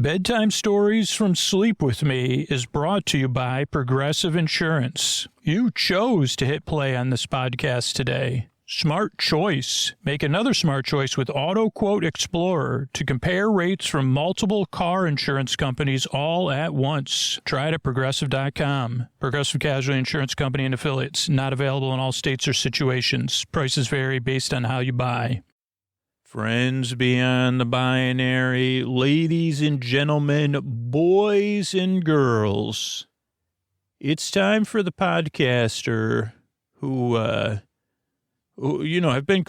Bedtime Stories from Sleep With Me is brought to you by Progressive Insurance. You chose to hit play on this podcast today. Smart choice. Make another smart choice with Auto Quote Explorer to compare rates from multiple car insurance companies all at once. Try it at progressive.com. Progressive Casualty Insurance Company and Affiliates. Not available in all states or situations. Prices vary based on how you buy. Friends beyond the binary, ladies and gentlemen, boys and girls, it's time for the podcaster who I've made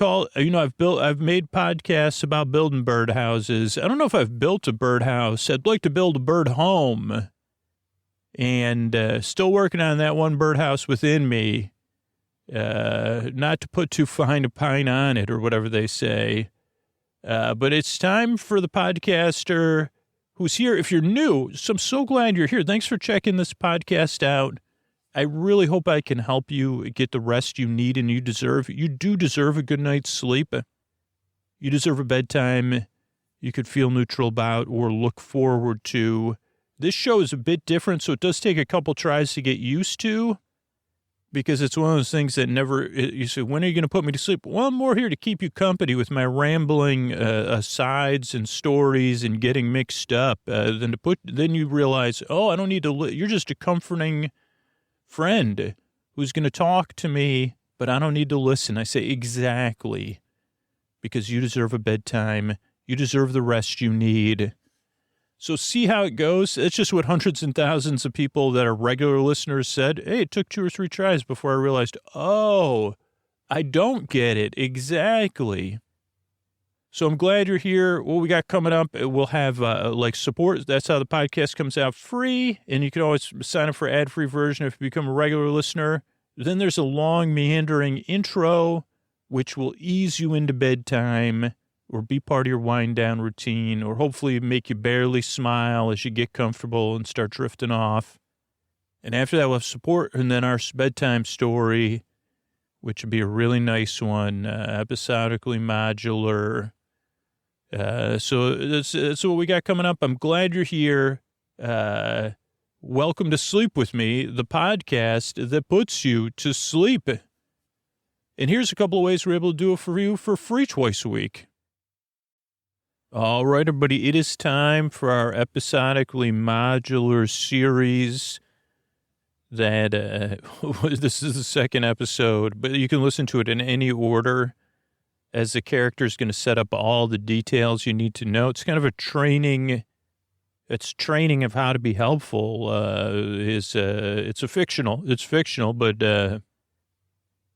podcasts about building birdhouses. I don't know if I've built a birdhouse. I'd like to build a bird home, and still working on that one birdhouse within me. Not to put too fine a pine on it or whatever they say. But it's time for the podcaster who's here. If you're new, so I'm so glad you're here. Thanks for checking this podcast out. I really hope I can help you get the rest you need and you deserve. You do deserve a good night's sleep. You deserve a bedtime you could feel neutral about or look forward to. This show is a bit different, so it does take a couple tries to get used to. Because it's one of those things that you say, when are you going to put me to sleep? Well, I'm more here to keep you company with my rambling asides and stories and getting mixed up then you realize, I don't need to, you're just a comforting friend who's going to talk to me, but I don't need to listen. I say, exactly, because you deserve a bedtime. You deserve the rest you need. So see how it goes. It's just what hundreds and thousands of people that are regular listeners said. Hey, it took 2 or 3 tries before I realized, I don't get it. Exactly. So I'm glad you're here. What we got coming up, we'll have support. That's how the podcast comes out free. And you can always sign up for ad-free version if you become a regular listener. Then there's a long meandering intro, which will ease you into bedtime, or be part of your wind-down routine, or hopefully make you barely smile as you get comfortable and start drifting off. And after that, we'll have support, and then our bedtime story, which would be a really nice one, episodically modular. So that's what we got coming up. I'm glad you're here. Welcome to Sleep With Me, the podcast that puts you to sleep. And here's a couple of ways we're able to do it for you for free twice a week. All right, everybody, it is time for our episodically modular series that, this is the second episode, but you can listen to it in any order as the character is going to set up all the details you need to know. It's kind of a training of how to be helpful. It's fictional, but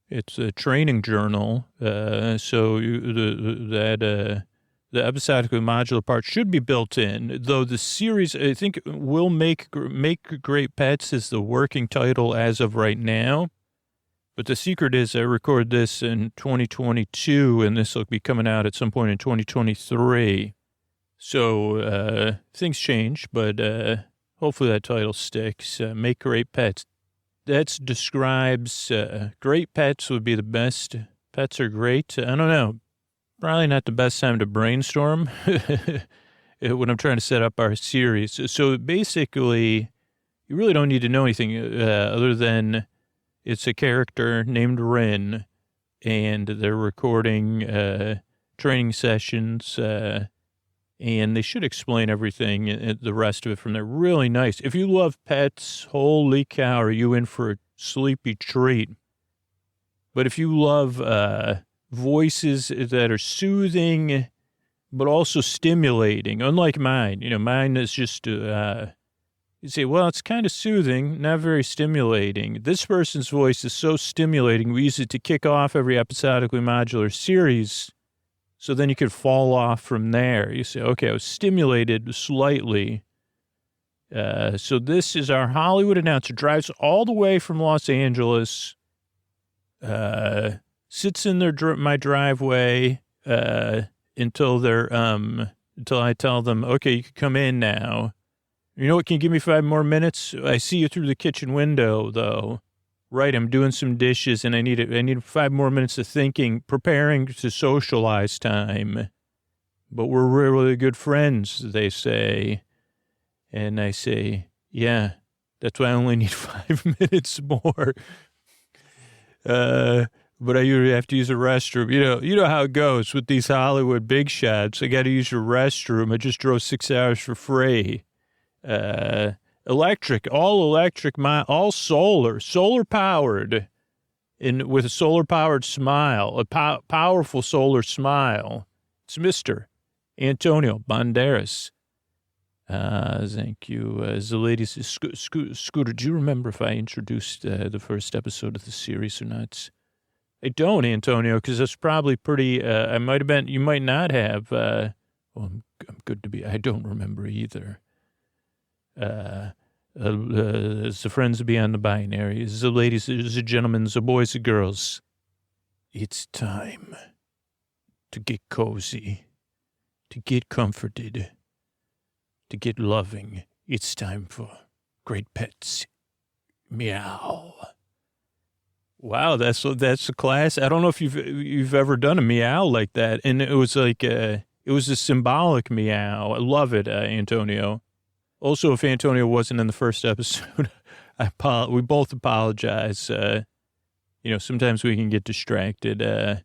it's a training journal. The episodically modular part should be built in, though the series, I think, will make Great Pets is the working title as of right now. But the secret is I record this in 2022, and this will be coming out at some point in 2023. So things change, but hopefully that title sticks. Make Great Pets. That describes great pets would be the best. Pets are great. I don't know. Probably not the best time to brainstorm when I'm trying to set up our series. So basically, you really don't need to know anything other than it's a character named Rin, and they're recording training sessions, and they should explain everything, the rest of it from there. Really nice. If you love pets, holy cow, are you in for a sleepy treat. But if you love voices that are soothing, but also stimulating, unlike mine. Mine is just, you say, well, it's kind of soothing, not very stimulating. This person's voice is so stimulating, we use it to kick off every episodically modular series, so then you could fall off from there. You say, okay, I was stimulated slightly. So this is our Hollywood announcer, drives all the way from Los Angeles, sits in my driveway until I tell them, okay, you can come in now. You know what? Can you give me 5 more minutes? I see you through the kitchen window, though. Right, I'm doing some dishes, and I need 5 more minutes of thinking, preparing to socialize time. But we're really good friends, they say. And I say, yeah, that's why I only need 5 minutes more. But I usually have to use a restroom. You know how it goes with these Hollywood big shots. I got to use your restroom. I just drove 6 hours for free. Electric, all solar powered, with a solar powered smile, a powerful solar smile. It's Mr. Antonio Banderas. Thank you. The lady says, Scooter, do you remember if I introduced the first episode of the series or not? I don't, Antonio, because that's probably pretty, I might have been, you might not have. I'm good to be, I don't remember either. It's the friends beyond the binary. It's the ladies, it's the gentlemen, the boys, the girls. It's time to get cozy, to get comforted, to get loving. It's time for great pets. Meow. Wow, that's a class. I don't know if you've ever done a meow like that, and it was like it was a symbolic meow. I love it, Antonio. Also, if Antonio wasn't in the first episode, we both apologize. Sometimes we can get distracted. I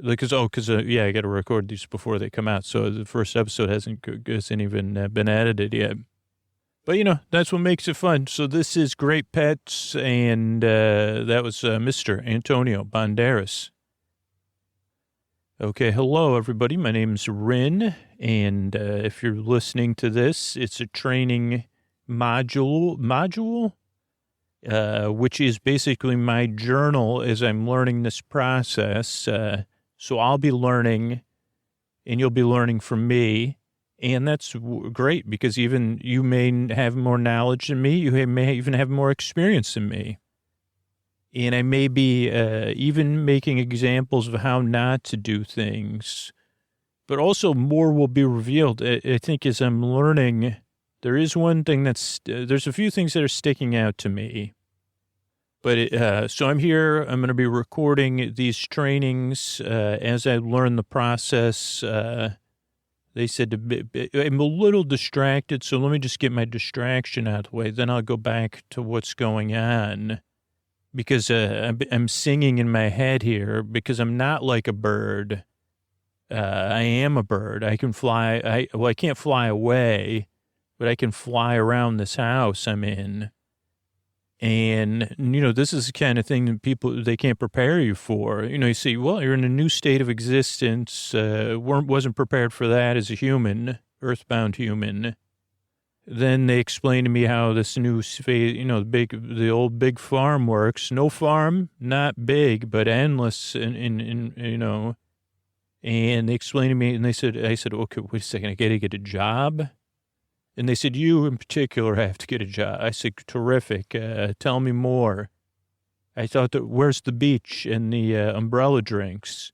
got to record these before they come out, so the first episode hasn't even been edited yet. But, that's what makes it fun. So this is Great Pets, and that was Mr. Antonio Banderas. Okay, hello, everybody. My name's Rin, and if you're listening to this, it's a training module, which is basically my journal as I'm learning this process. So I'll be learning, and you'll be learning from me. And that's great because even you may have more knowledge than me. You may even have more experience than me. And I may be even making examples of how not to do things. But also more will be revealed. I think as I'm learning, there is one thing there's a few things that are sticking out to me. But so I'm here. I'm going to be recording these trainings as I learn the process. They said I'm a little distracted, so let me just get my distraction out of the way. Then I'll go back to what's going on. Because I'm singing in my head here because I'm not like a bird. I am a bird. I can fly. I can't fly away, but I can fly around this house I'm in. And, this is the kind of thing that they can't prepare you for. You see, well, you're in a new state of existence. Wasn't prepared for that as a human, earthbound human. Then they explained to me how this new phase, the old big farm works. No farm, not big, but endless. And they explained to me, and I said, okay, wait a second, I got to get a job. And they said, you in particular have to get a job. I said, terrific. Tell me more. I thought where's the beach and the umbrella drinks?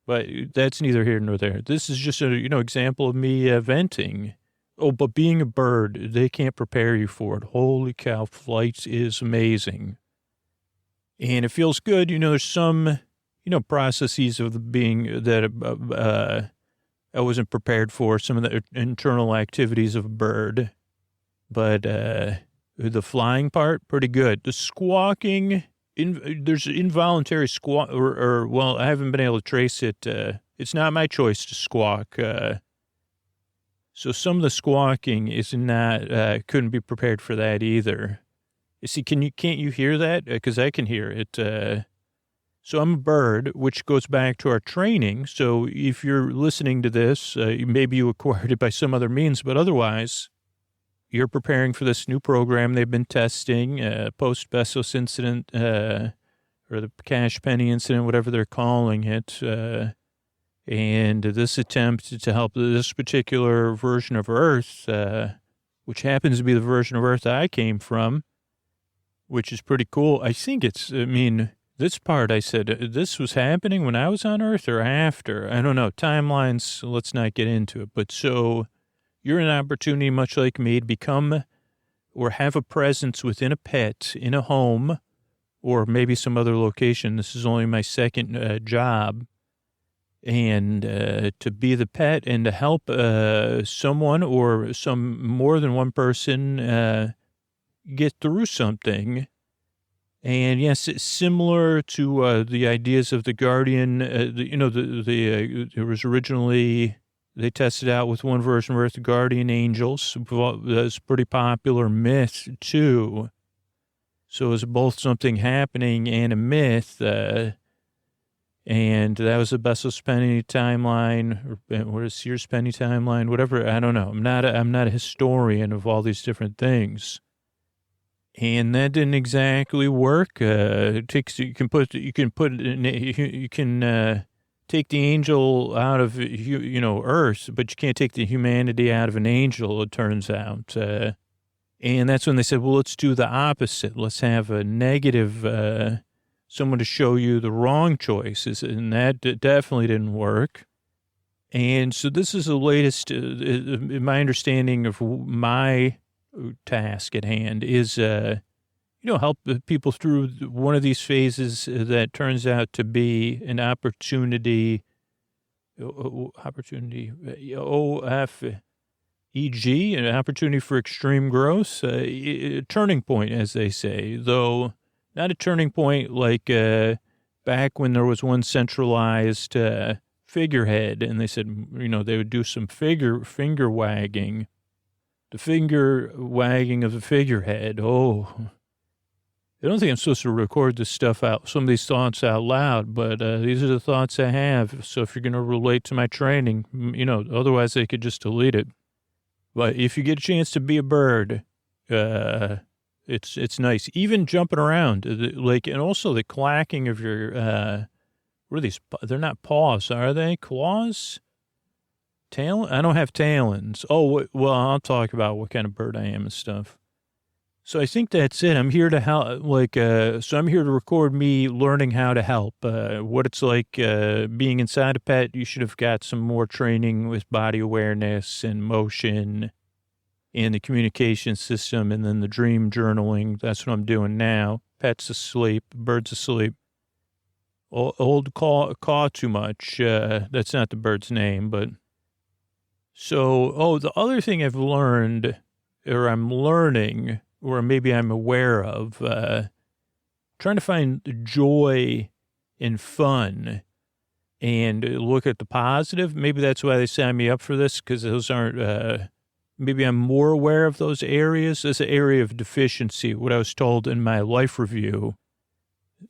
But that's neither here nor there. This is just a, example of me venting. Oh, but being a bird, they can't prepare you for it. Holy cow, flights is amazing. And it feels good. There's some, processes of being that I wasn't prepared for, some of the internal activities of a bird. But the flying part, pretty good. The squawking, there's involuntary squawk, well, I haven't been able to trace it. It's not my choice to squawk. So some of the squawking is not, couldn't be prepared for that either. You see, can't you hear that? Because I can hear it. So I'm a bird, which goes back to our training. So if you're listening to this, maybe you acquired it by some other means, but otherwise, you're preparing for this new program they've been testing, post-Bessos incident, or the cash penny incident, whatever they're calling it. And this attempt to help this particular version of Earth, which happens to be the version of Earth I came from, which is pretty cool. I think this part, I said, this was happening when I was on Earth or after? I don't know. Timelines, let's not get into it. But so you're an opportunity, much like me, to become or have a presence within a pet in a home or maybe some other location. This is only my second job. and to be the pet and to help someone or more than one person get through something. And yes, it's similar to the ideas of the guardian. It was originally, they tested out with one version where it's the guardian angels. That's a pretty popular myth too. So it's both something happening and a myth. And that was the Bessel Penny timeline, or what is Sears Penny timeline, whatever. I don't know. I'm not a historian of all these different things. And that didn't exactly work. It takes, you can take the angel out of, Earth, but you can't take the humanity out of an angel, it turns out. And that's when they said, well, let's do the opposite. Let's have a negative, someone to show you the wrong choices. And that definitely didn't work. And so this is the latest, my understanding of my task at hand is, help people through one of these phases that turns out to be an opportunity, OFEG, an opportunity for extreme growth, a turning point, as they say, though not a turning point like back when there was one centralized figurehead, and they said, they would do some finger wagging. The finger wagging of the figurehead. Oh, I don't think I'm supposed to record this stuff out, some of these thoughts out loud, but these are the thoughts I have. So if you're going to relate to my training, otherwise they could just delete it. But if you get a chance to be a bird, it's nice. Even jumping around, and also the clacking of your, what are these? They're not paws, are they? Claws? Talon? I don't have talons. Oh, well, I'll talk about what kind of bird I am and stuff. So I think that's it. I'm here to help, so I'm here to record me learning how to help. What it's like being inside a pet. You should have got some more training with body awareness and motion and the communication system and then the dream journaling. That's what I'm doing now. Pet's asleep, bird's asleep. Old caw too much. That's not the bird's name, but... So, the other thing I've learned, or I'm learning, or maybe I'm aware of, trying to find joy and fun and look at the positive. Maybe that's why they signed me up for this, because those aren't, maybe I'm more aware of those areas. There's an area of deficiency, what I was told in my life review.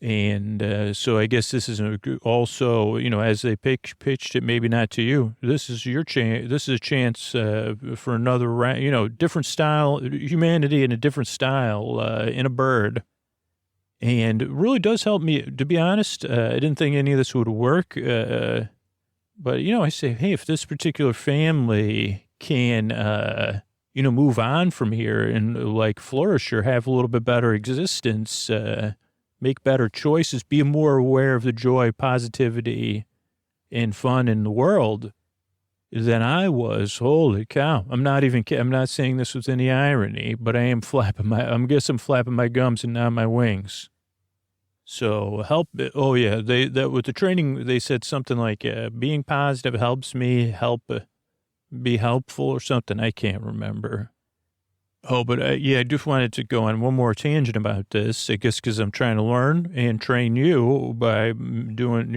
And so I guess this is also, as they pitched it, maybe not to you. This is your chance. This is a chance for another round, different style, humanity in a different style in a bird. And it really does help me, to be honest. I didn't think any of this would work. But, I say, hey, if this particular family can, move on from here and flourish or have a little bit better existence, make better choices, be more aware of the joy, positivity, and fun in the world than I was. Holy cow. I'm not saying this with any irony, but I'm flapping my gums and not my wings. So help. Oh yeah. With the training, they said something like, being positive helps me be helpful or something. I can't remember. Oh, but I just wanted to go on one more tangent about this, I guess, because I'm trying to learn and train you by doing,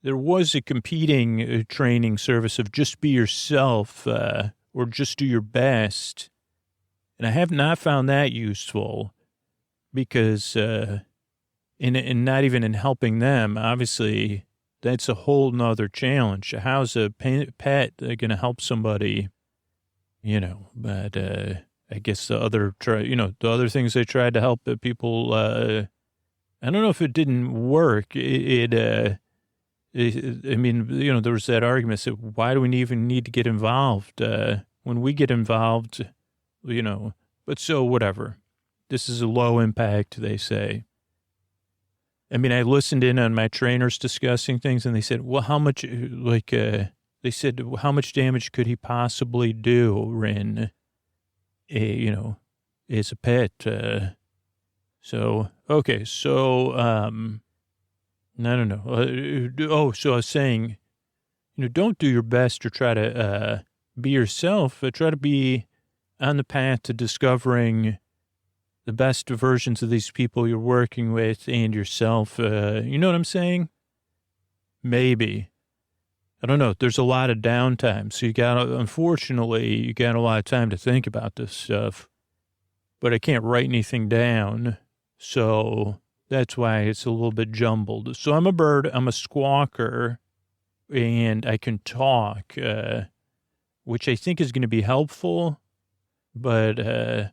there was a competing training service of just be yourself or just do your best. And I have not found that useful because, in not even in helping them, obviously, that's a whole nother challenge. How's a pet going to help somebody? But I guess the other things they tried to help people, I don't know if it didn't work. There was that argument that why do we even need to get involved? When we get involved, but so whatever. This is a low impact, they say. I listened in on my trainers discussing things and they said, well, how much, they said, how much damage could he possibly do, Rin, as a pet? I don't know. So I was saying, don't do your best to try to be yourself. Try to be on the path to discovering the best versions of these people you're working with and yourself. You know what I'm saying? Maybe. I don't know. There's a lot of downtime. So unfortunately, you got a lot of time to think about this stuff. But I can't write anything down. So that's why it's a little bit jumbled. So I'm a bird. I'm a squawker. And I can talk, which I think is going to be helpful. But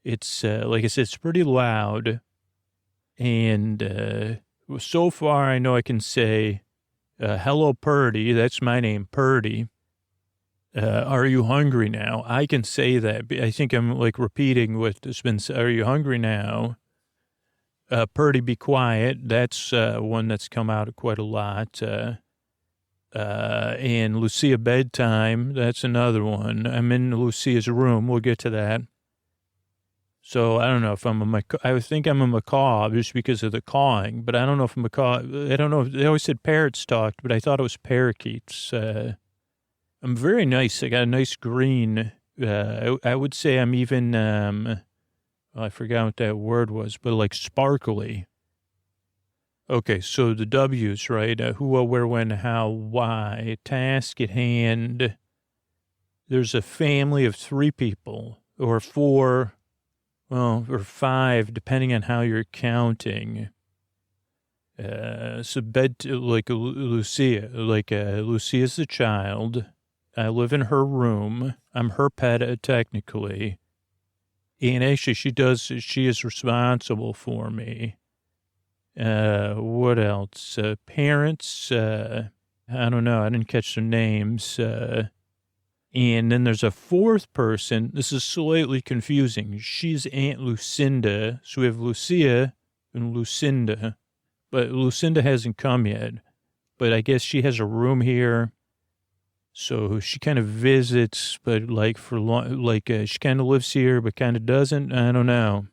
it's, like I said, it's pretty loud. And so far, I know I can say, hello, Purdy. That's my name, Purdy. Are you hungry now? I can say that. I think I'm like repeating what's been said. Are you hungry now? Purdy, be quiet. That's one that's come out quite a lot. And Lucia, bedtime. That's another one. I'm in Lucia's room. We'll get to that. So I don't know if I'm a macaw. I think I'm a macaw just because of the cawing, but I don't know if I'm a macaw. I don't know. They always said parrots talked, but I thought it was parakeets. I'm very nice. I got a nice green. I would say I'm even, I forgot what that word was, but like sparkly. Okay, so the W's, right? Who, what, where, when, how, why, task at hand. There's a family of 3 people, or 4, well, or 5, depending on how you're counting. So like Lucia, Lucia's the child. I live in her room. I'm her pet, technically. And actually, she is responsible for me. What else? Parents, I don't know. I didn't catch their names. And then there's a 4th person. This is slightly confusing. She's Aunt Lucinda. So we have Lucia and Lucinda. But Lucinda hasn't come yet. But I guess she has a room here. So she kind of visits, but like she kind of lives here, but kind of doesn't. I don't know.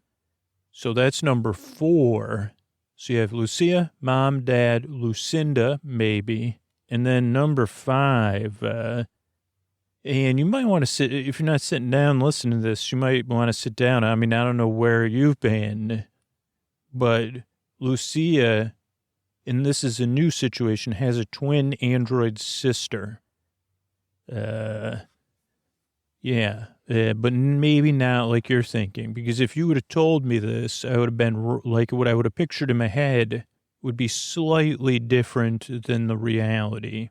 So that's number 4. So you have Lucia, mom, dad, Lucinda, maybe. And then number 5, and you might want to sit, if you're not sitting down listening to this, you might want to sit down. I mean, I don't know where you've been, but Lucia, and this is a new situation, has a twin android sister. Yeah, but maybe not like you're thinking, because if you would have told me this, I would have been like, what I would have pictured in my head would be slightly different than the reality.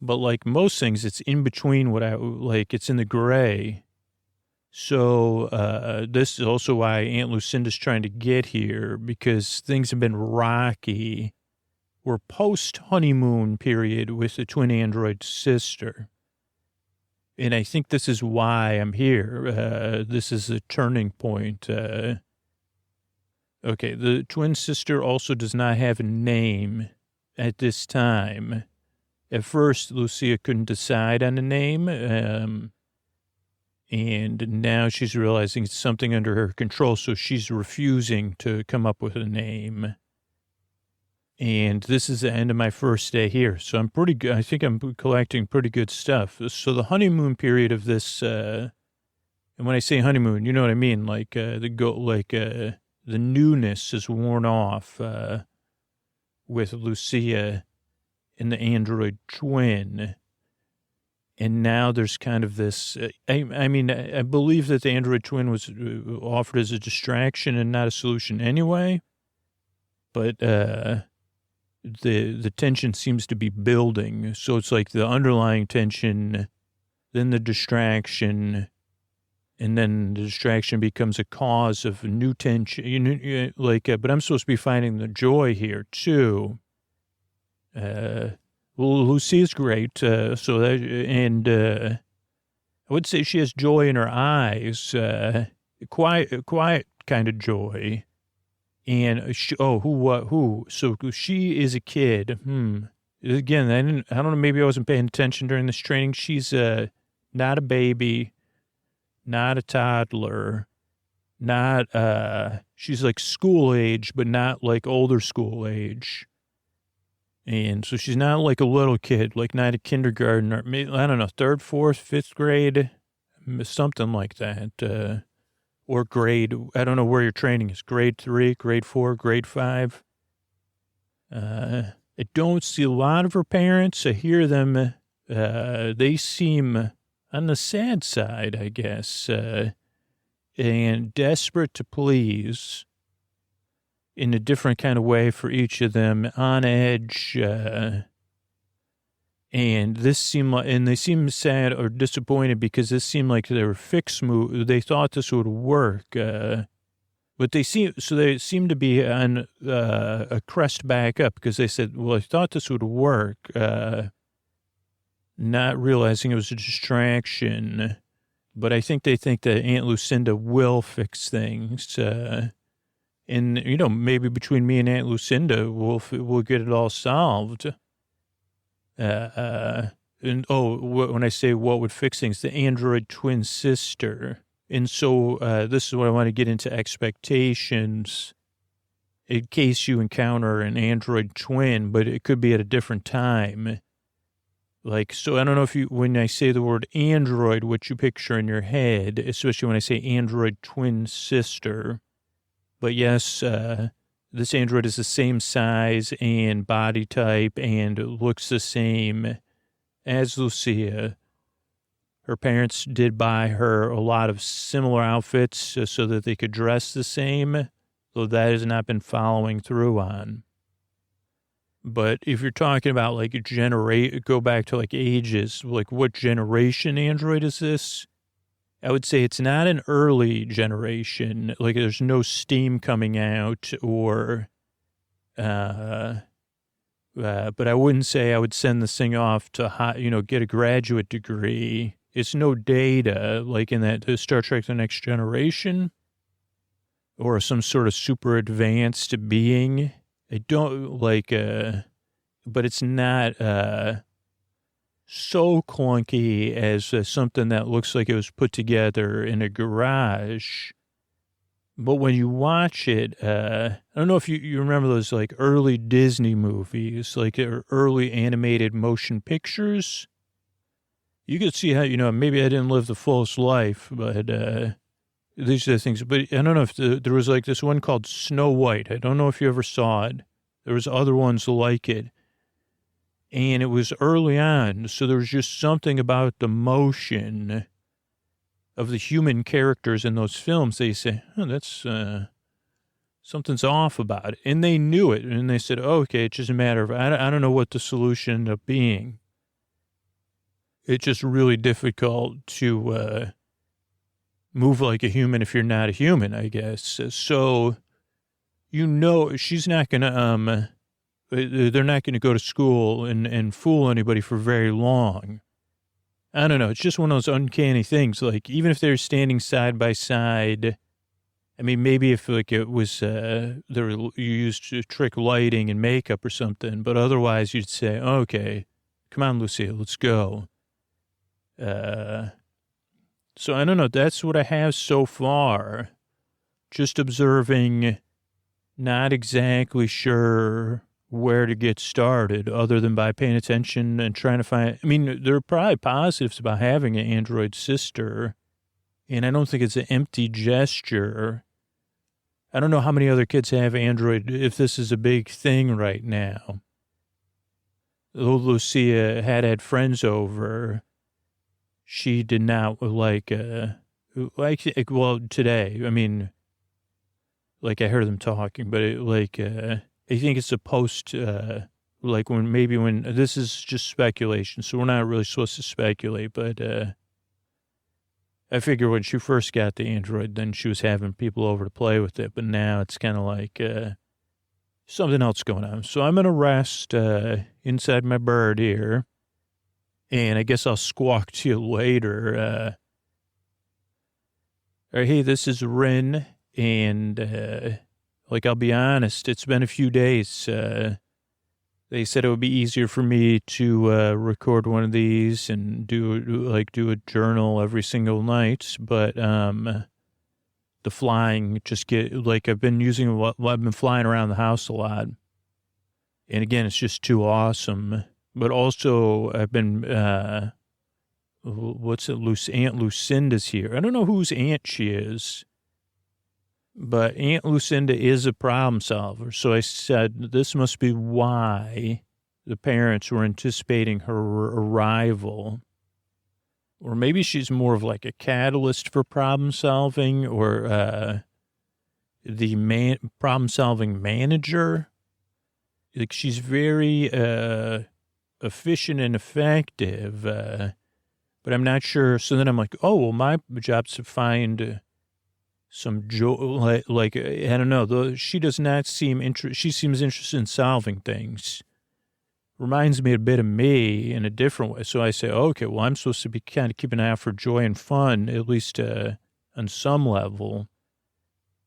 But like most things, it's in between it's in the gray. So, this is also why Aunt Lucinda's trying to get here, because things have been rocky. We're post-honeymoon period with the twin android sister. And I think this is why I'm here. This is a turning point. Okay, the twin sister also does not have a name at this time. At first, Lucia couldn't decide on a name. And now she's realizing it's something under her control, so she's refusing to come up with a name. And this is the end of my first day here. So I'm pretty good. I think I'm collecting pretty good stuff. So the honeymoon period of this, and when I say honeymoon, you know what I mean? Like, the newness is worn off, with Lucia and the android twin. And now there's kind of this, I believe that the android twin was offered as a distraction and not a solution anyway. But, the tension seems to be building. So it's like the underlying tension, then the distraction, and then the distraction becomes a cause of new tension. But I'm supposed to be finding the joy here too. Well, Lucy's great. I would say she has joy in her eyes, quiet kind of joy. And who? So she is a kid. Again, I don't know. Maybe I wasn't paying attention during this training. She's not a baby, not a toddler, not, she's like school age, but not like older school age. And so she's not like a little kid, like not a kindergarten or maybe, I don't know, third, fourth, fifth grade, something like that. Or grade, I don't know where your training is, grade 3, grade 4, grade 5. I don't see a lot of her parents. I hear them, they seem on the sad side, I guess, and desperate to please in a different kind of way for each of them, on edge, and this seemed like, and they seemed sad or disappointed because this seemed like they were fixed move. They thought this would work, but they seem to be on a crest back up because they said, "Well, I thought this would work," not realizing it was a distraction. But I think they think that Aunt Lucinda will fix things. And, you know, maybe between me and Aunt Lucinda, we'll get it all solved. And, when I say what would fix things, the android twin sister. And so this is what I want to get into expectations in case you encounter an android twin, but it could be at a different time. Like, so I don't know if when I say the word android, what you picture in your head, especially when I say android twin sister. But yes, this android is the same size and body type and looks the same as Lucia. Her parents did buy her a lot of similar outfits so that they could dress the same, though that has not been following through on. But if you're talking about like go back to like ages, like what generation android is this? I would say it's not an early generation. Like there's no steam coming out or, but I wouldn't say I would send this thing off to, get a graduate degree. It's no data like in that Star Trek The Next Generation or some sort of super advanced being. I don't like, but it's not so clunky as something that looks like it was put together in a garage. But when you watch it, I don't know if you remember those like early Disney movies, like early animated motion pictures. You could see how, maybe I didn't live the fullest life, but these are the things. But I don't know if there was like this one called Snow White. I don't know if you ever saw it. There was other ones like it. And it was early on, so there was just something about the motion of the human characters in those films. They say, oh, that's, something's off about it. And they knew it, and they said, oh, okay, it's just a matter of, I don't know what the solution ended up being. It's just really difficult to move like a human if you're not a human, I guess. So, she's not going to, they're not going to go to school and fool anybody for very long. I don't know. It's just one of those uncanny things. Like, even if they're standing side by side, I mean, maybe if like it was, you used trick lighting and makeup or something, but otherwise you'd say, okay, come on, Lucia, let's go. So I don't know. That's what I have so far. Just observing, not exactly sure where to get started other than by paying attention and trying to find, I mean, there are probably positives about having an android sister, and I don't think it's an empty gesture. I don't know how many other kids have android, if this is a big thing right now. Lucia had friends over. She did not like today, I mean, like I heard them talking, but I think it's supposed to, when this is just speculation, so we're not really supposed to speculate, but I figure when she first got the android, then she was having people over to play with it, but now it's kind of like something else going on. So I'm going to rest inside my bird here, and I guess I'll squawk to you later. All right, hey, this is Ren, and I'll be honest, it's been a few days. They said it would be easier for me to record one of these and do a journal every single night. But the flying just I've been using I've been flying around the house a lot. And again, it's just too awesome. But also I've been, Aunt Lucinda's here. I don't know whose aunt she is, but Aunt Lucinda is a problem solver. So I said, this must be why the parents were anticipating her arrival. Or maybe she's more of like a catalyst for problem solving, or the problem solving manager. Like she's very efficient and effective, but I'm not sure. So then I'm like, oh, well, my job's to find some joy. Like I don't know. She does not seem she seems interested in solving things. Reminds me a bit of me in a different way. So I say, okay, well, I'm supposed to be kind of keeping an eye out for joy and fun, at least on some level.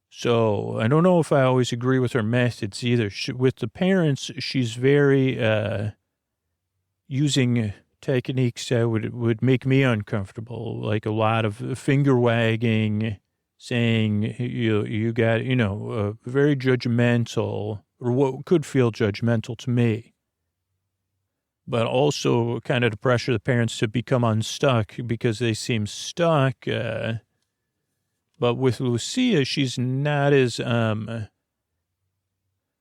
So I don't know if I always agree with her methods either. With the parents, she's very using techniques that would make me uncomfortable, like a lot of finger wagging, saying you got, very judgmental, or what could feel judgmental to me. But also kind of to pressure the parents to become unstuck because they seem stuck. But with Lucia, she's not as,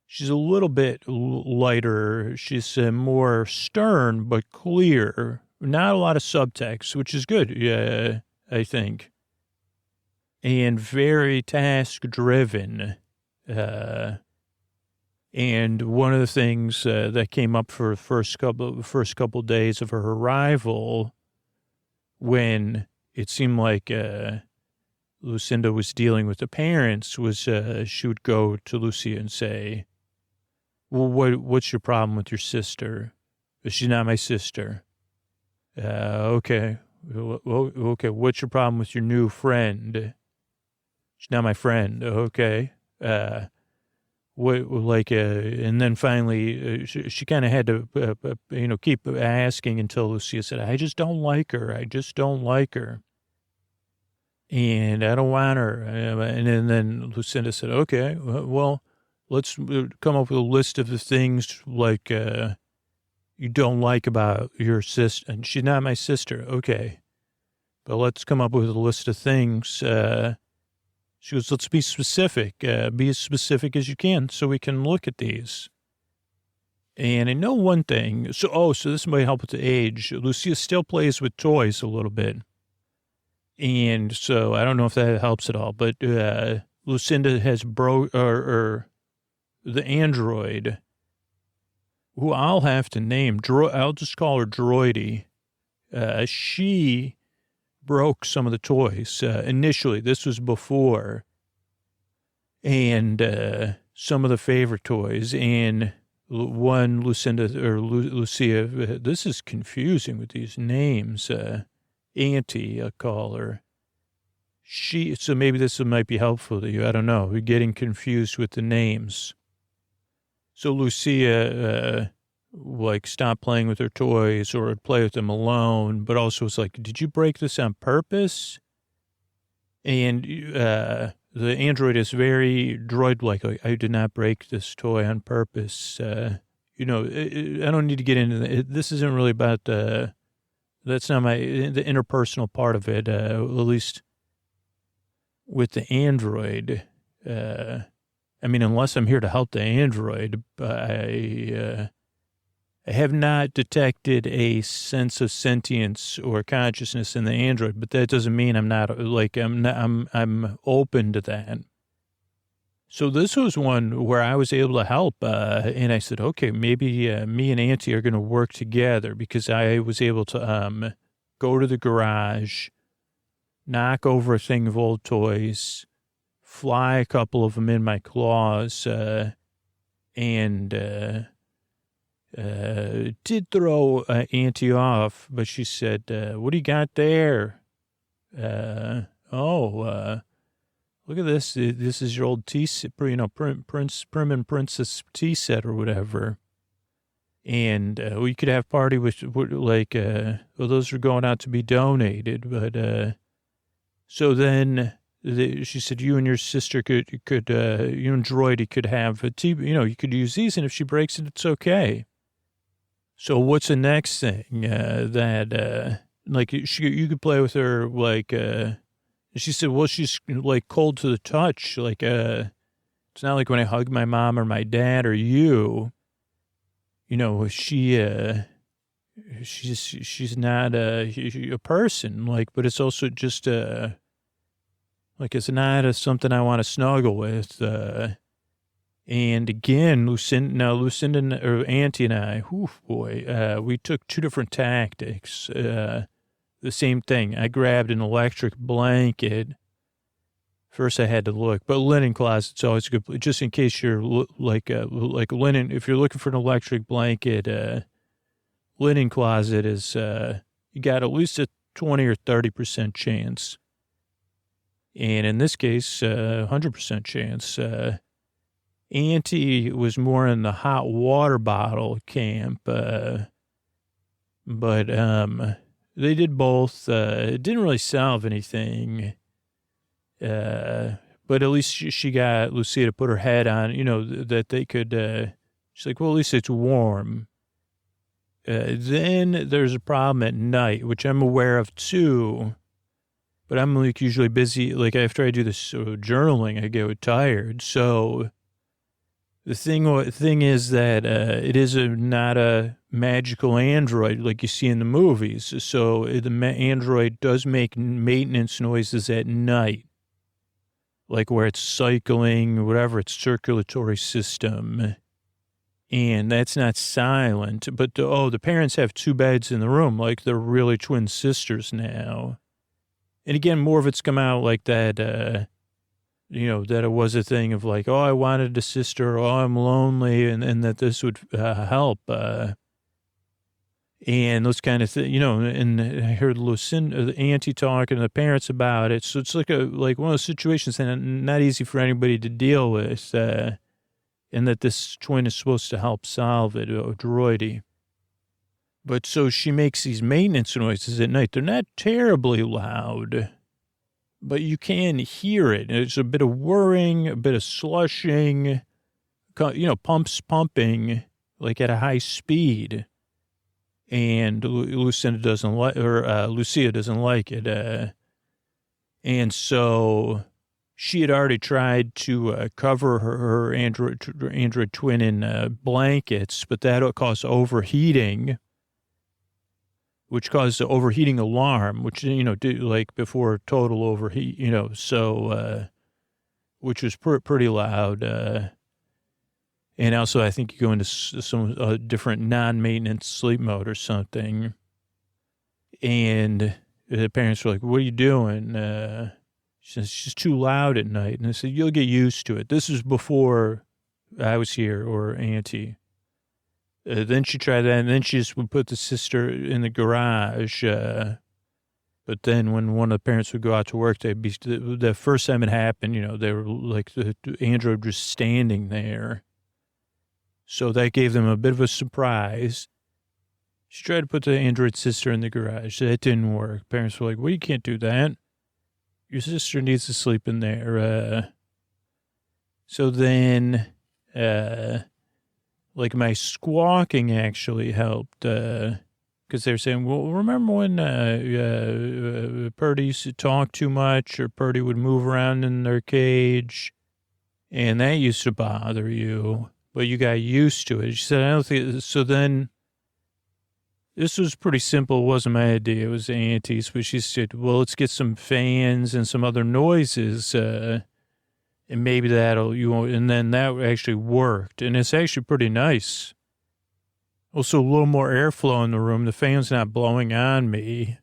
she's a little bit lighter. She's more stern, but clear. Not a lot of subtext, which is good, I think. And very task-driven. And one of the things that came up for the first couple days of her arrival, when it seemed like Lucinda was dealing with the parents, was she would go to Lucia and say, well, what's your problem with your sister? She's not my sister. Okay. Okay. What's your problem with your new friend? She's not my friend. Okay. And then finally, she kind of had to, keep asking until Lucia said, I just don't like her. I just don't like her. And I don't want her. And then Lucinda said, okay, well, let's come up with a list of the things like you don't like about your sister. And she's not my sister. Okay. But let's come up with a list of things. She goes, let's be specific. Be as specific as you can so we can look at these. And I know one thing. So this might help with the age. Lucia still plays with toys a little bit. And so I don't know if that helps at all. But Lucinda has or the android, who I'll have to name. I'll just call her Droidy. She broke some of the toys. Initially, this was before. And some of the favorite toys. And one, Lucinda, or Lucia, this is confusing with these names. Auntie, I call her. So maybe this might be helpful to you. I don't know. We're getting confused with the names. So Lucia, stopped playing with her toys or would play with them alone, but also was like, did you break this on purpose? And the android is very droid-like. I did not break this toy on purpose. I don't need to get into it. This isn't really about that's not the interpersonal part of it, at least with the android. Unless I'm here to help the android, I have not detected a sense of sentience or consciousness in the android, but that doesn't mean I'm open to that. So this was one where I was able to help, and I said, okay, maybe me and Auntie are going to work together, because I was able to go to the garage, knock over a thing of old toys, fly a couple of them in my claws, and did throw Auntie off, but she said, what do you got there? Look at this. This is your old tea set, Prim and Princess tea set or whatever. And we could have party with, those are going out to be donated. But so then she said, you and your sister could you and Droidy could have a TV, you could use these, and if she breaks it, it's okay. So what's the next thing that you could play with her, she said, well, she's like cold to the touch. It's not like when I hug my mom or my dad or you, she's not a person, but it's also just, it's not something I want to snuggle with. And again, Lucinda or Auntie and I, we took two different tactics. The same thing. I grabbed an electric blanket. First, I had to look, but linen closet's always good, just in case you're like linen. If you're looking for an electric blanket, linen closet is you got at least a 20 or 30% chance, and in this case, 100% chance. Auntie was more in the hot water bottle camp, but they did both. It didn't really solve anything. But at least she got Lucia to put her head on, that they could, she's like, well, at least it's warm. Then there's a problem at night, which I'm aware of too, but I'm usually busy. After I do this journaling, I get tired. So the thing is that, it is not a magical android like you see in the movies. So the android does make maintenance noises at night. Where it's cycling, whatever, its circulatory system. And that's not silent. But, the parents have two beds in the room, they're really twin sisters now. And again, more of it's come out like that, that it was a thing of I wanted a sister, I'm lonely, and that this would help. And those kind of things, and I heard Lucinda, the auntie talking to the parents about it. So it's like one of those situations that not easy for anybody to deal with, and that this twin is supposed to help solve it, Droidy. But so she makes these maintenance noises at night. They're not terribly loud, but you can hear it. There's a bit of whirring, a bit of slushing, pumps pumping, at a high speed. And Lucinda doesn't like, or Lucia doesn't like it. And so she had already tried to cover her android twin in blankets, but that would cause overheating, which caused the overheating alarm, which, before total overheat, so, which was pretty loud. And also, I think you go into some different non-maintenance sleep mode or something. And the parents were like, what are you doing? She says, she's too loud at night. And I said, you'll get used to it. This is before I was here, or Auntie. Then she tried that, and then she just would put the sister in the garage. But then when one of the parents would go out to work, they'd be, the first time it happened, they were the android was standing there. So that gave them a bit of a surprise. She tried to put the android sister in the garage. That didn't work. Parents were like, well, you can't do that. Your sister needs to sleep in there. So then, my squawking actually helped, because they were saying, well, remember when Purdy used to talk too much, or Purdy would move around in their cage, and that used to bother you? But you got used to it. She said, I don't think, so then, this was pretty simple. It wasn't my idea. It was Auntie's. But she said, well, let's get some fans and some other noises, and maybe and then that actually worked. And it's actually pretty nice. Also, a little more airflow in the room. The fan's not blowing on me.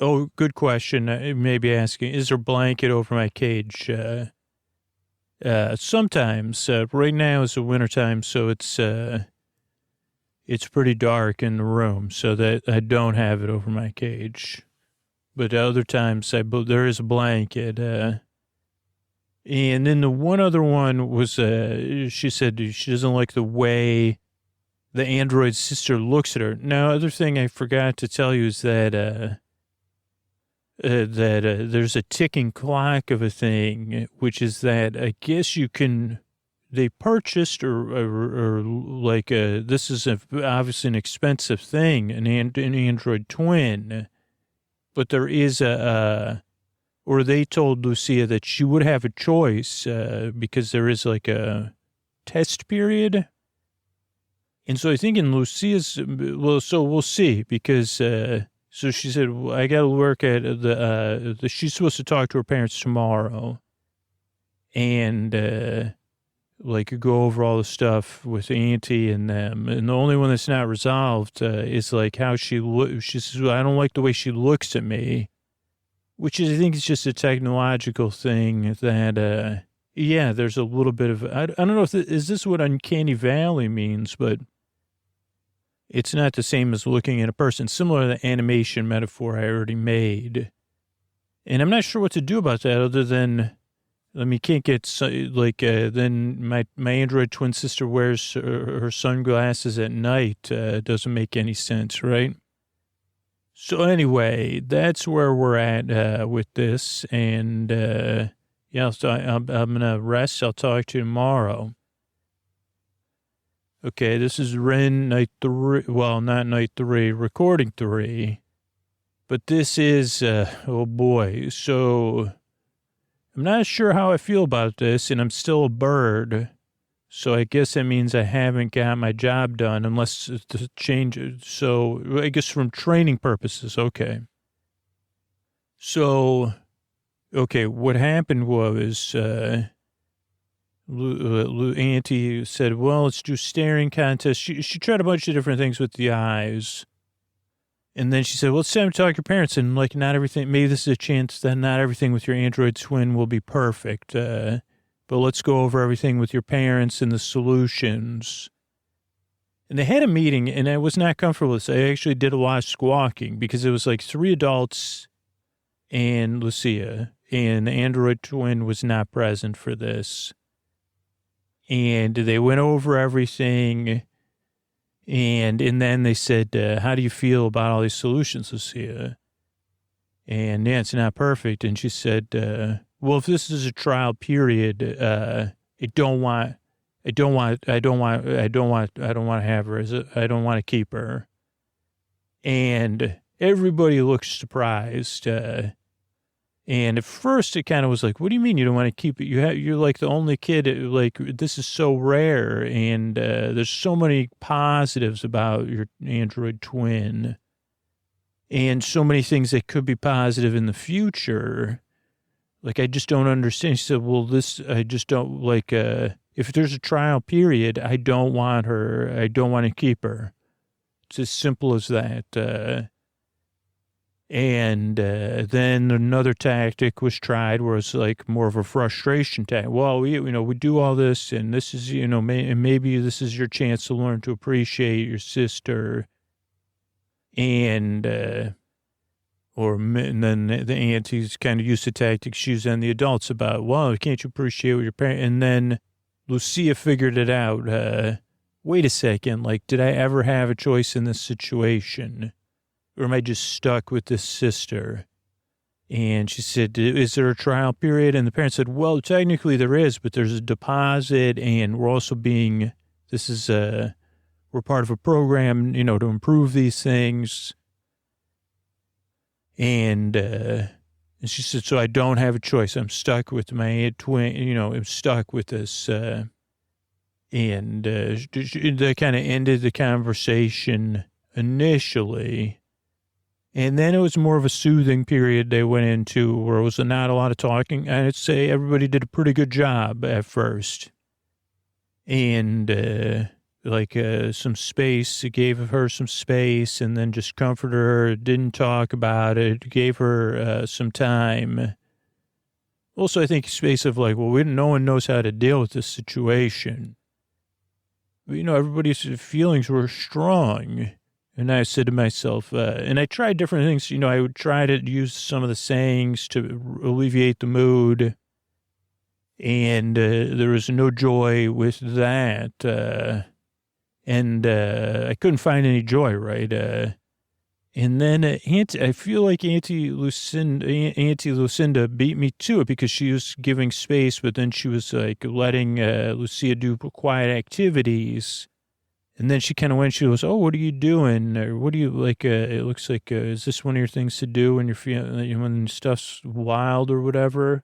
Oh, good question. Maybe asking, is there a blanket over my cage? Sometimes, right now is the wintertime, so it's pretty dark in the room, so that I don't have it over my cage. But other times, there is a blanket. And then the one other one was, she said she doesn't like the way the android sister looks at her. Now, other thing I forgot to tell you is that that there's a ticking clock of a thing, which is that I guess they purchased or like, this is obviously an expensive thing, an Android twin, but there is or they told Lucia that she would have a choice because there is like a test period. And so I think in Lucia's, well, so we'll see because, so she said, well, I got to work at she's supposed to talk to her parents tomorrow and, like go over all the stuff with Auntie and them. And the only one that's not resolved, is like how she says, well, I don't like the way she looks at me, which is, I think it's just a technological thing that, yeah, there's a little bit of, I don't know if is this what uncanny valley means, but it's not the same as looking at a person, similar to the animation metaphor I already made. And I'm not sure what to do about that other than, I mean, can't get, like, then my Android twin sister wears her sunglasses at night. Doesn't make any sense, right? So anyway, that's where we're at with this. And, yeah, so I'm going to rest. I'll talk to you tomorrow. Okay, this is Ren night 3. Well, not night 3, recording 3. But this is, oh boy. So I'm not sure how I feel about this, and I'm still a bird. So I guess that means I haven't got my job done unless it's changes. So I guess from training purposes, okay. So, okay, what happened was, Auntie said, well, let's do staring contest. She tried a bunch of different things with the eyes. And then she said, well, it's time to talk to your parents. And like, not everything, maybe this is a chance that not everything with your Android twin will be perfect. But let's go over everything with your parents and the solutions. And they had a meeting, and I was not comfortable with this. I actually did a lot of squawking because it was like 3 adults and Lucia, and the Android twin was not present for this. And they went over everything, and then they said, how do you feel about all these solutions, Lucia? And yeah, it's not perfect. And she said, well, if this is a trial period, I don't want to have her. I don't want to keep her. And everybody looked surprised. And at first it kind of was like, what do you mean you don't want to keep it? You're like the only kid, like this is so rare. And there's so many positives about your Android twin and so many things that could be positive in the future. Like, I just don't understand. She said, well, I just don't like, if there's a trial period, I don't want her. I don't want to keep her. It's as simple as that. And then another tactic was tried where it's like more of a frustration tactic. Well, we do all this, and this is, maybe this is your chance to learn to appreciate your sister. And then the aunties kind of used the tactics she used on the adults about, well, can't you appreciate what your parents? And then Lucia figured it out. Wait a second, like, did I ever have a choice in this situation? Or am I just stuck with this sister? And she said, is there a trial period? And the parents said, well, technically there is, but there's a deposit, and we're also we're part of a program, to improve these things. And she said, so I don't have a choice. I'm stuck with my twin, I'm stuck with this. And they kind of ended the conversation initially. And then it was more of a soothing period they went into where it was not a lot of talking. I'd say everybody did a pretty good job at first. And some space, it gave her some space and then just comforted her, didn't talk about it, gave her some time. Also, I think space of like, well, no one knows how to deal with this situation. But, everybody's feelings were strong. And I said to myself, and I tried different things, I would try to use some of the sayings to alleviate the mood. And there was no joy with that. And I couldn't find any joy, right? And then I feel like Auntie Lucinda beat me to it because she was giving space, but then she was like letting Lucia do quiet activities. And then she kind of went, she goes, "Oh, what are you doing? Or what do you like? It looks like, is this one of your things to do when you're feeling, when stuff's wild or whatever?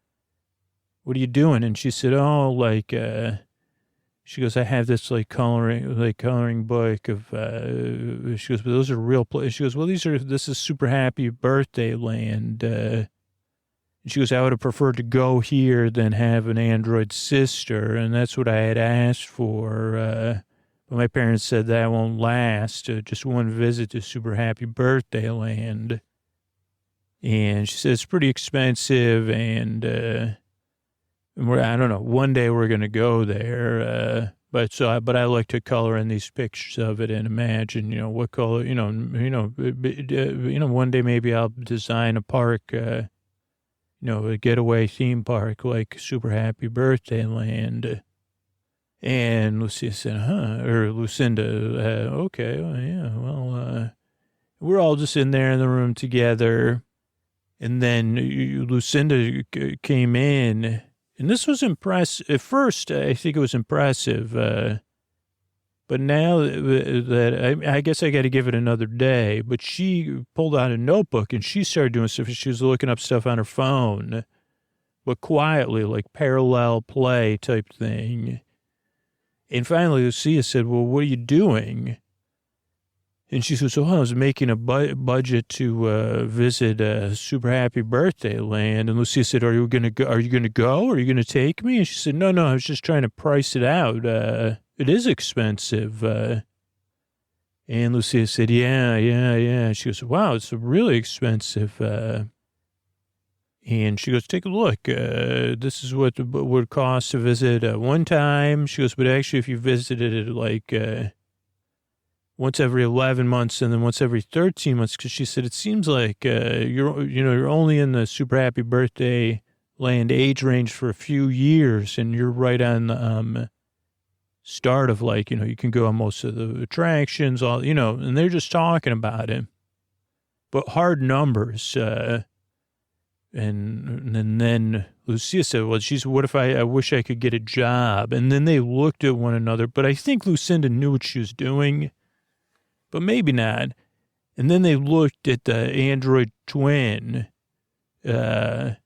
What are you doing?" And she said, "Oh, like, she goes, I have this like coloring book of, she goes, but those are real places. She goes, well, this is Super Happy Birthday Land. And she goes, I would have preferred to go here than have an android sister. And that's what I had asked for. But my parents said that won't last. Just one visit to Super Happy Birthday Land. And she said, it's pretty expensive. And I don't know, one day we're going to go there. But I like to color in these pictures of it and imagine, what color, one day maybe I'll design a park, a getaway theme park like Super Happy Birthday Land. And Lucia said, or Lucinda, okay, well, yeah, well, we're all just in there in the room together. And then Lucinda came in. And this was impressive. At first, I think it was impressive. But now that I guess I got to give it another day. But she pulled out a notebook and she started doing stuff. She was looking up stuff on her phone, but quietly, like parallel play type thing. And finally, Lucia said, well, what are you doing? And she says, I was making a budget to visit Super Happy Birthday Land. And Lucia said, are you going to go? Are you going to go? Are you going to take me? And she said, no, I was just trying to price it out. It is expensive. And Lucia said, yeah. She goes, wow, it's really expensive. And she goes, take a look. This is what it would cost to visit one time. She goes, but actually, if you visited it like once every 11 months and then once every 13 months, because she said, it seems like you're only in the Super Happy Birthday Land age range for a few years, and you're right on the start of like, you can go on most of the attractions, and they're just talking about it. But hard numbers. And then Lucia said, well, what if I wish I could get a job? And then they looked at one another, but I think Lucinda knew what she was doing. But maybe not. And then they looked at the android twin, and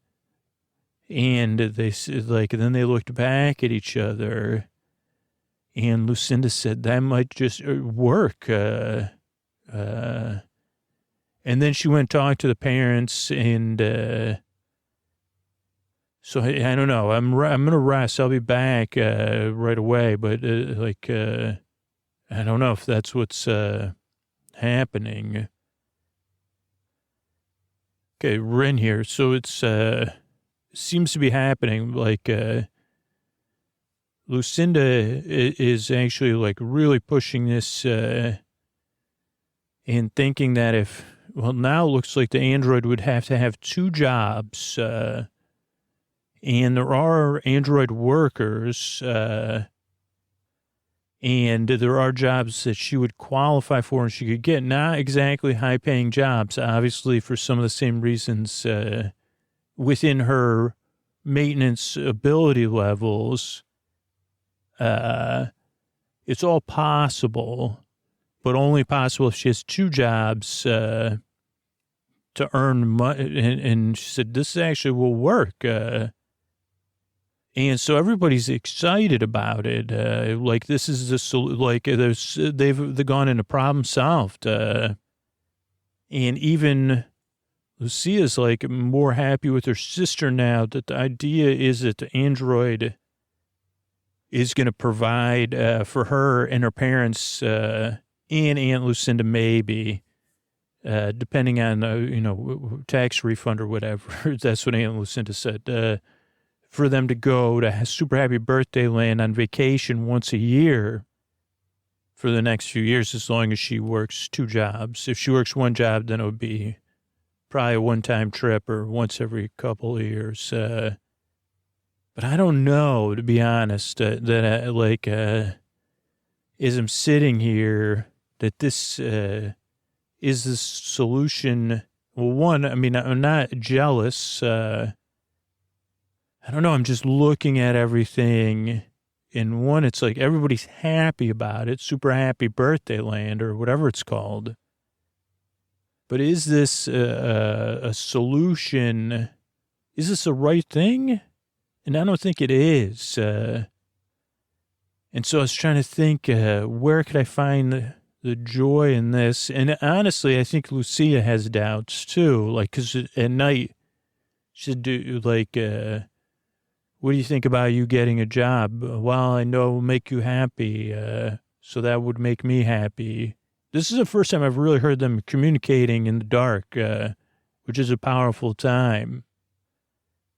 they said, then they looked back at each other, and Lucinda said, that might just work. And then she went and talked to the parents, and so I don't know. I'm going to rest. I'll be back right away, but I don't know if that's what's happening. Okay, we're in here. So it's seems to be happening. Like Lucinda is actually like really pushing this and thinking that now it looks like the android would have to have two jobs. And there are android workers, and there are jobs that she would qualify for and she could get. Not exactly high-paying jobs, obviously, for some of the same reasons within her maintenance ability levels. It's all possible, but only possible if she has two jobs to earn money. And she said, this actually will work. And so everybody's excited about it. Like this is they've gone into problem solved. And even Lucia's like more happy with her sister now that the idea is that the android is going to provide for her and her parents and Aunt Lucinda maybe, depending on, tax refund or whatever. That's what Aunt Lucinda said. For them to go to Super Happy Birthday Land on vacation once a year for the next few years, as long as she works two jobs. If she works one job, then it would be probably a one-time trip or once every couple of years. But I don't know, to be honest, as I'm sitting here, that this is this solution? Well, one, I mean, I'm not jealous. I don't know. I'm just looking at everything. And one, it's like everybody's happy about it, super happy birthday land or whatever it's called. But is this a solution? Is this the right thing? And I don't think it is. And so I was trying to think, where could I find the joy in this? And honestly, I think Lucia has doubts too. Like, because at night, she'd do like, what do you think about you getting a job? Well, I know it will make you happy, so that would make me happy. This is the first time I've really heard them communicating in the dark, which is a powerful time.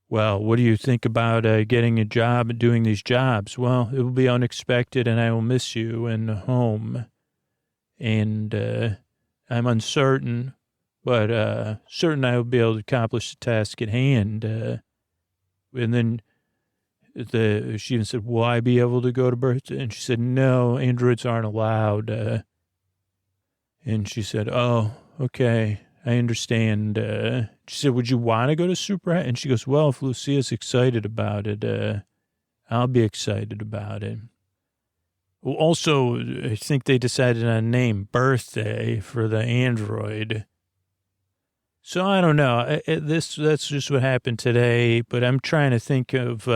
Well, what do you think about getting a job and doing these jobs? Well, it will be unexpected, and I will miss you and home. And I'm uncertain, but certain I will be able to accomplish the task at hand. And then she even said, will I be able to go to birthday? And she said, no, androids aren't allowed. And she said, oh, okay, I understand. She said, would you want to go to Super? And she goes, well, if Lucia's excited about it, I'll be excited about it. Well, also, I think they decided on a name, Birthday, for the android. So I don't know. That's just what happened today. But I'm trying to think of,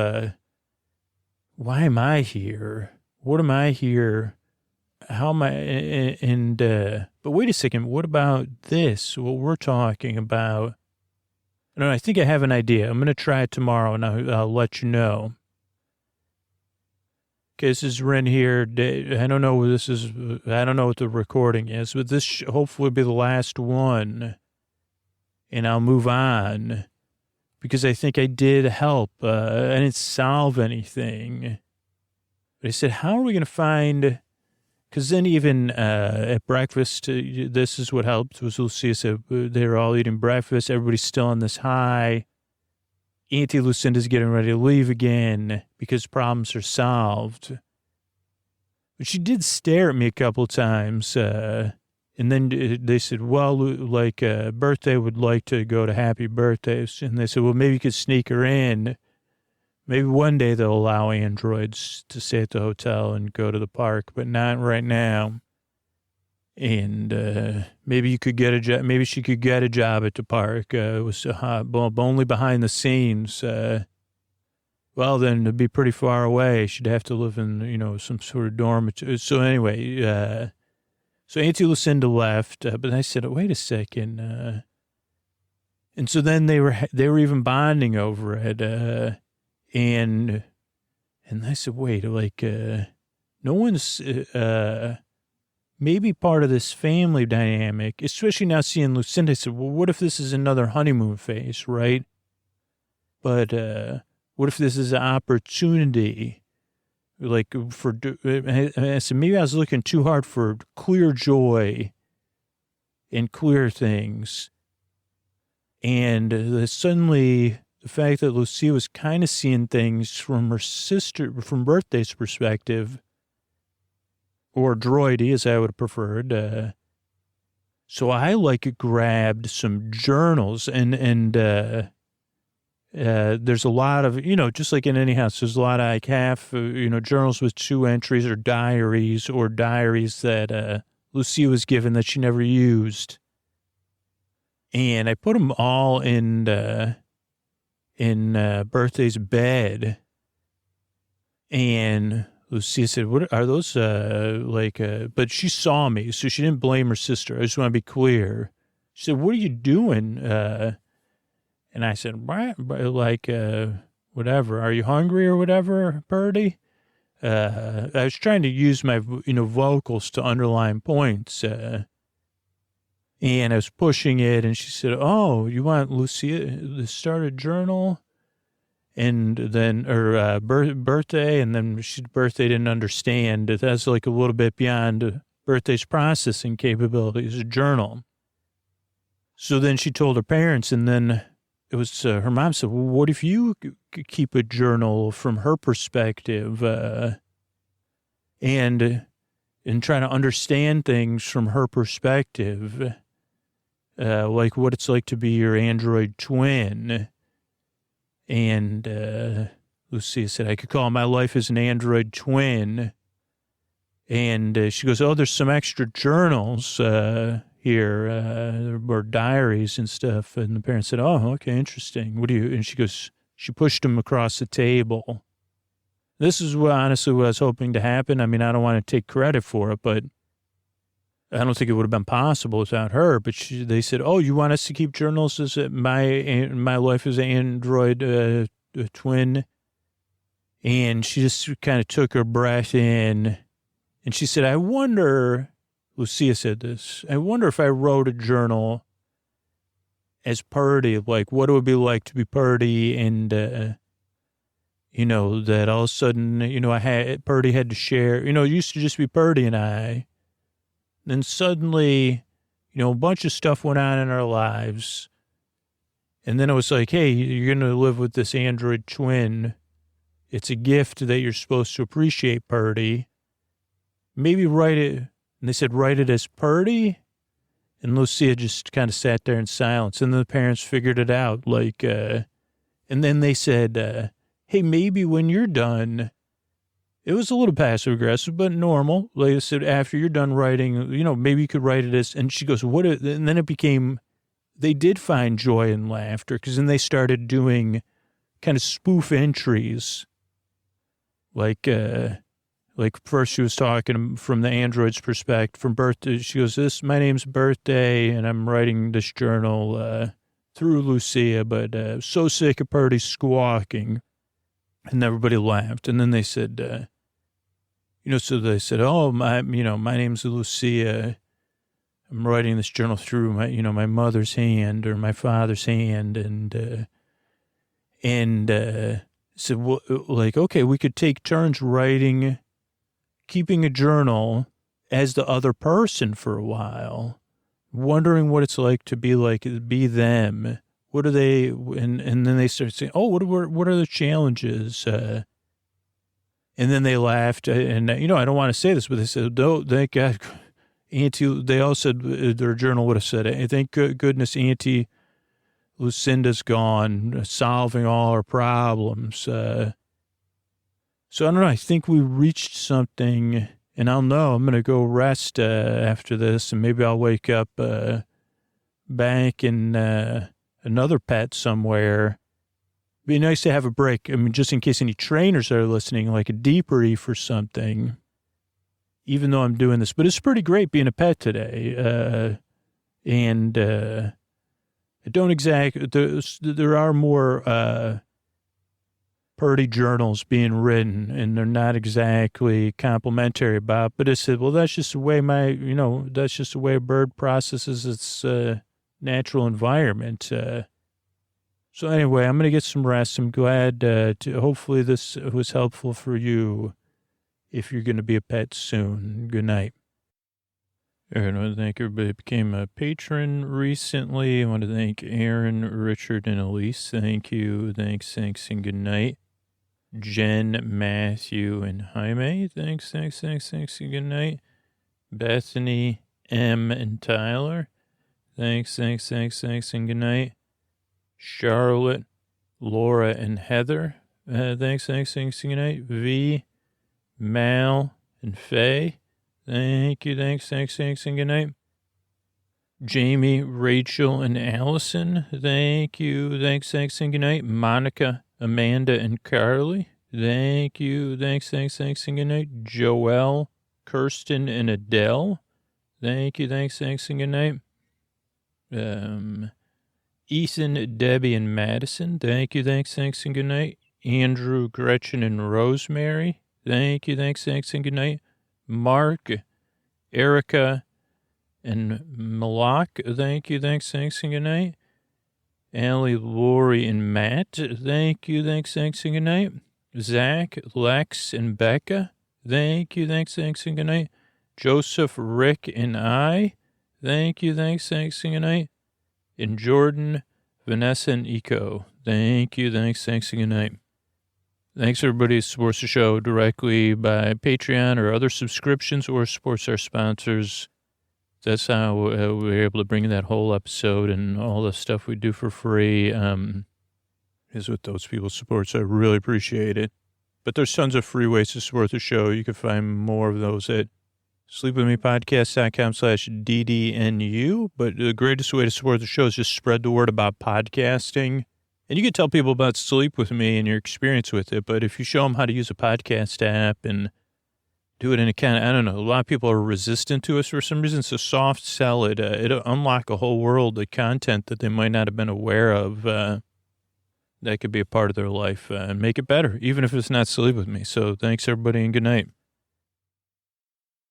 why am I here? What am I here? How am I? And but wait a second. What about this? What we're talking about? No, I think I have an idea. I'm going to try it tomorrow, and I'll let you know. Okay, this is Ren here. I don't know what this is. I don't know what the recording is, but this hopefully will be the last one, and I'll move on because I think I did help. I didn't solve anything. But I said, how are we going to find? Because then even at breakfast, this is what helped. Was Lucia said they were all eating breakfast. Everybody's still on this high. Auntie Lucinda's getting ready to leave again because problems are solved. But she did stare at me a couple times. And then they said, well, like Birthday would like to go to Happy Birthdays. And they said, well, maybe you could sneak her in. Maybe one day they'll allow androids to stay at the hotel and go to the park, but not right now. And maybe you could get a job. Maybe she could get a job at the park. It was only behind the scenes. Well, then it'd be pretty far away. She'd have to live in, some sort of dormitory. So anyway, so Auntie Lucinda left. But I said, wait a second. And so then they were even bonding over it. And I said, wait, like, no one's, maybe part of this family dynamic, especially now seeing Lucinda. I said, well, what if this is another honeymoon phase, right? But, what if this is an opportunity? Like I said, maybe I was looking too hard for clear joy and clear things. And suddenly, the fact that Lucia was kind of seeing things from her sister, from Birthday's perspective, or droidy, as I would have preferred. So I grabbed some journals and there's a lot of, just like in any house, there's a lot of half, journals with 2 entries or diaries that Lucia was given that she never used. And I put them all in Birthday's bed, and Lucia said, what are those, but she saw me, so she didn't blame her sister. I just want to be clear. She said, what are you doing? And I said, whatever, are you hungry or whatever, Purdy? I was trying to use my, vocals to underline points, and I was pushing it, and she said, oh, you want Lucia to start a journal? And then, or Birthday, and then Birthday didn't understand. That's like a little bit beyond Birthday's processing capabilities, a journal. So then she told her parents, and then it was, her mom said, well, what if you could keep a journal from her perspective, and try to understand things from her perspective? like what it's like to be your android twin. And Lucia said, I could call my life as an android twin. And she goes, oh, there's some extra journals here, or diaries and stuff. And the parents said, oh, okay, interesting. What do you, and she goes, she pushed them across the table. This is honestly what I was hoping to happen. I mean, I don't want to take credit for it, but I don't think it would have been possible without her. But they said, oh, you want us to keep journals as my life as an android twin? And she just kind of took her breath in. And she said, I wonder, Lucia said this, I wonder if I wrote a journal as Purdy, like what it would be like to be Purdy, and, that all of a sudden, Purdy had to share, it used to just be Purdy and I. Then suddenly, a bunch of stuff went on in our lives. And then it was like, hey, you're going to live with this android twin. It's a gift that you're supposed to appreciate, Purdy. Maybe write it. And they said, write it as Purdy. And Lucia just kind of sat there in silence. And then the parents figured it out. And then they said, hey, maybe when you're done, it was a little passive aggressive, but normal. Like I said, after you're done writing, maybe you could write it as, and she goes, and then it became, they did find joy and laughter, because then they started doing kind of spoof entries. Like first she was talking from the android's perspective, from birthday. She goes, my name's Birthday, and I'm writing this journal through Lucia, but so sick of Purdy squawking. And everybody laughed. And then they said, so they said, oh, my name's Lucia. I'm writing this journal through my mother's hand or my father's hand. And said, well, okay, we could take turns keeping a journal as the other person for a while, wondering what it's like to be them. What are they? And then they started saying, oh, what are the challenges? And then they laughed. And, I don't want to say this, but they said, oh, thank God, Auntie, they all said, their journal would have said it. Thank goodness Auntie Lucinda's gone, solving all our problems. So I don't know. I think we reached something, and I'll know. I'm going to go rest after this, and maybe I'll wake up back in another pet somewhere. Be nice to have a break. I mean, just in case any trainers are listening, like a debrief or something, even though I'm doing this. But it's pretty great being a pet today. And I don't exactly, there are more Purdy journals being written, and they're not exactly complimentary about, but it said, well, that's just the way that's just the way a bird processes its natural environment. So anyway, I'm going to get some rest. I'm glad hopefully this was helpful for you if you're going to be a pet soon. Good night. I want to thank everybody who became a patron recently. I want to thank Aaron, Richard, and Elise. Thank you. Thanks, and good night. Jen, Matthew, and Jaime. Thanks, and good night. Bethany, M, and Tyler. Thanks, and good night. Charlotte, Laura, and Heather. Thanks, and good night. V, Mal, and Faye. Thank you, thanks, and good night. Jamie, Rachel, and Allison. Thank you, thanks, and good night. Monica, Amanda, and Carly. Thank you, thanks, and good night. Joelle, Kirsten, and Adele. Thank you, thanks, and good night. Ethan, Debbie, and Madison. Thank you, thanks, and good night. Andrew, Gretchen, and Rosemary. Thank you, thanks, and good night. Mark, Erica, and Malak. Thank you, thanks, and good night. Allie, Lori, and Matt. Thank you, thanks, and good night. Zach, Lex, and Becca. Thank you, thanks, and good night. Joseph, Rick, and I. Thank you, thanks, and good night. And Jordan, Vanessa, and Eco. Thank you, thanks, and good night. Thanks, everybody who supports the show directly by Patreon or other subscriptions or supports our sponsors. that's how we were able to bring that whole episode and all the stuff we do for free is with those people's support. So I really appreciate it. But there's tons of free ways to support the show. You can find more of those at sleepwithmepodcast.com/DDNU. But the greatest way to support the show is just spread the word about podcasting. And you can tell people about Sleep With Me and your experience with it. But if you show them how to use a podcast app and do it in a kind of, I don't know, a lot of people are resistant to us for some reason. So soft sell it. It'll unlock a whole world of content that they might not have been aware of. That could be a part of their life and make it better, even if it's not Sleep With Me. So thanks, everybody, and good night.